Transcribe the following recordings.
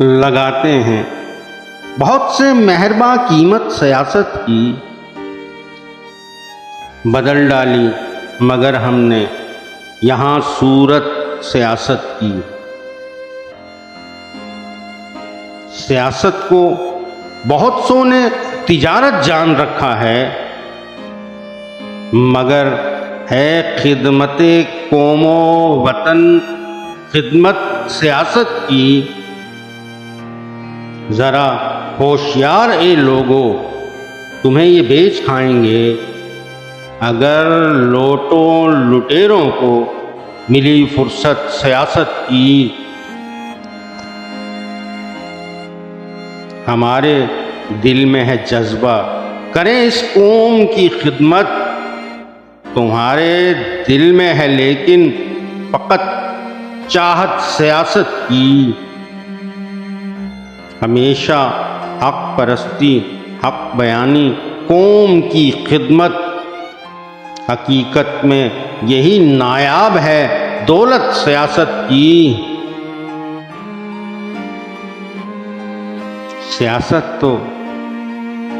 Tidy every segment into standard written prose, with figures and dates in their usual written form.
लगाते हैं। बहुत से मेहरबा कीमत सियासत की बदल डाली, मगर हमने यहाँ सूरत सियासत की। सियासत को बहुत सौ ने तिजारत जान रखा है, मगर है खिदमते कौमो वतन खिदमत सियासत की। ज़रा होशियार ए लोगो, तुम्हें ये बेच खाएंगे अगर लोटों लुटेरों को मिली फुर्सत सियासत की। हमारे दिल में है जज्बा, करें इस कौम की खिदमत। तुम्हारे दिल में है लेकिन फ़कत चाहत सियासत की। हमेशा हक परस्ती, हक बयानी, कौम की खिदमत, हकीकत में यही नायाब है दौलत सियासत की। सियासत तो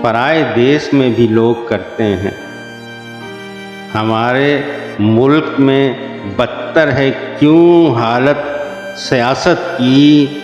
पराए देश में भी लोग करते हैं, हमारे मुल्क में बदतर है क्यों हालत सियासत की।